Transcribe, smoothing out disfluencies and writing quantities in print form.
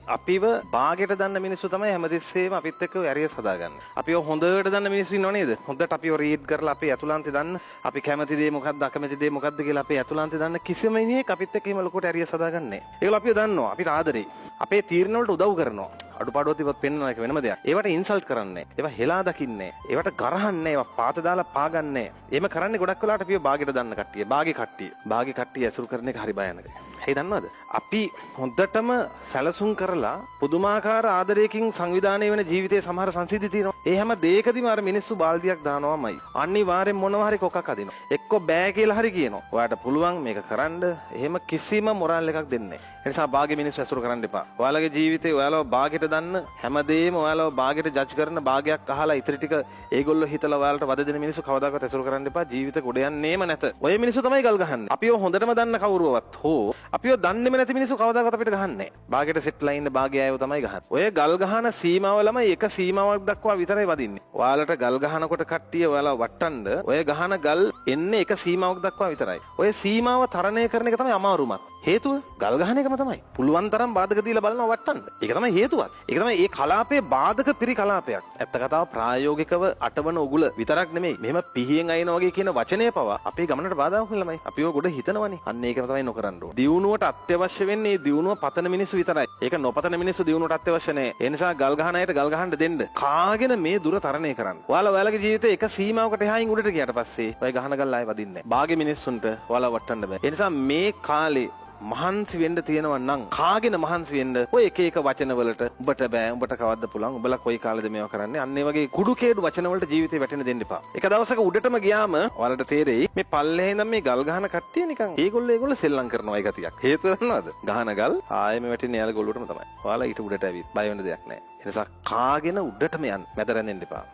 අපිව බාගෙට දන්න මිනිස්සු තමයි හැමතිස්සෙම අපිත් එක්ක ඇරියස් හදාගන්නේ. අපිව හොඳට දන්න මිනිස්සු ඉන්නව නේද? හොඳට අපිව රීඩ් කරලා අපේ ඇතුළාන්තේ දන්න, අපි කැමති දේ මොකක්ද අකමැති දේ මොකක්ද කියලා අපේ ඇතුළාන්තේ දන්න කිසිම මිනිහෙක් අපිත් එක්ක එහෙම ලොකුට ඇරියස් හදාගන්නේ නැහැ. ඒගොල්ලෝ අපිව දන්නවා, අපිට ආදරේ. අපේ තීරණ වලට උදව් කරනවා. අඩුපාඩුවක් තිබ්බත් පෙන්වන එක වෙනම දෙයක්. ඒවට ඉන්සල්ට් කරන්නේ නැහැ. ඒවා හෙලා දකින්නේ නැහැ. ඒවට ගරහන්නේ නැහැ. ඒවා පාත දාලා පාගන්නේ නැහැ. එහෙම කරන්නේ ගොඩක් වෙලාවට අපිව බාගෙට දන්න කට්ටිය. බාගේ කට්ටිය. බාගේ කට්ටිය ඇසුරු කරන එක හරි භයානකයි. හේ දන්නවද? අපි හොඳටම සැලසුම් කරලා පුදුමාකාර ආදරයකින් සංවිධානය වෙන ජීවිතයේ සමහර සංසිද්ධි තියෙනවා. ඒ හැම දෙයකදීම අර මිනිස්සු බාල්දියක් දානවාමයි. අනිවාර්යෙන් මොනවා හරි කොකක් අදිනවා. එක්ක බෑ කියලා හරි කියනවා. ඔයාට පුළුවන් මේක කරන්න. එහෙම කිසිම මොරල් එකක් දෙන්නේ නැහැ. ඒ නිසා බාගේ මිනිස්සු ඇසුරු කරන්න එපා. ඔයාලගේ ජීවිතේ ඔයාලව බාගෙට දන්න හැමදේම ඔයාලව බාගෙට ජජ් කරන බාගයක් අහලා ඉතිරි ටික ඒගොල්ලෝ හිතලා ඔයාලට වද දෙන මිනිස්සු කවදාකවත් ඇසුරු කරන්න එපා. ජීවිත ගොඩ යන්නේම නැත. ඔය මිනිස්සු තමයි ගල් ගහන්නේ. අපිව හොඳටම දන්න කවුරුවවත් හෝ අපිව දන්නේම නැති මිනිස්සු කවදාකවත් අපිට ගහන්නේ නැහැ. බාගෙට සෙට්ලා ඉන්න බාගේ අයව තමයි ගහන්නේ. ඔය ගල් ගහන සීමාව ළමයි එක සීමාවක් දක්වා විතරයි වදින්නේ. ඔයාලට ගල් ගහනකොට කට්ටිය ඔයාලා වට්ටන්න ඔය ගහන ගල් එන්නේ එක සීමාවක් දක්වා විතරයි. ඔය සීමාව තරණය කරන එක තමයි අමාරුමත්. හේතුව ගල් ගහන එකම තමයි. පුළුවන් තරම් බාධක දීලා බලනවා වට්ටන්න. ඒක තමයි හේතුවත්. ඒක තමයි මේ කලාපයේ බාධක පිරි කලාපයක්. ඇත්ත කතාව ප්‍රායෝගිකව අටවන උගුල විතරක් නෙමෙයි. මෙහෙම පිහියෙන් අයින වගේ කියන වචනය පවා අපේ ගමනට බාධාවක් නෙමෙයි. අපිව ගොඩ හිතනවනේ. අන්න ඒක තමයි නොකරන්න ඕනේ. දියුණුවට අත්‍යවශ්‍ය වෙන්නේ දියුණුව පතන මිනිස්සු විතරයි. ඒක නොපතන මිනිස්සු දියුණුවට අත්‍යවශ්‍ය නැහැ. ඒ නිසා ගල් ගහන අයට ගල් ගහන්න දෙන්න. කාගෙන මේ දුර තරණය කරන්න. ඔයාලගේ ජීවිතේ එක සීමාවකට එහායින් උඩට ගියාට පස්සේ ඔය ගහන ගල් ආයෙ වදින්නේ නැහැ. බාගේ මිනිස්සුන්ට ඔයාලා වටන්න බෑ. ඒ නිසා මේ කාලේ මහන්සි වෙන්න තියෙනවා නම් කාගෙන මහන්සි වෙන්න ඔය එක එක වචන වලට උඹට බෑ උඹට කවද්ද පුළුවන් උඹලා කොයි කාලෙද මේවා කරන්නේ අන්න ඒ වගේ කුඩු කේඩු වචන වලට ජීවිතේ වැටෙන්න දෙන්න එපා. එක දවසක උඩටම ගියාම ඔයාලට තේරෙයි මේ පල්ලෙහේ ඉඳන් මේ ගල් ගහන කට්ටිය නිකන් ඒගොල්ලෝ සෙල්ලම් කරනවා ඒ ගතියක්. හේතුව දන්නවද? ගහන ගල් ආයෙම වැටෙන්නේ යාළ ගොල්ලටම තමයි. ඔයාලා ඊට උඩට ඇවිත් බය වෙන්න දෙයක් නැහැ. ඒ නිසා කාගෙන උඩටම යන්න. මැද රැඳෙන්න එපා.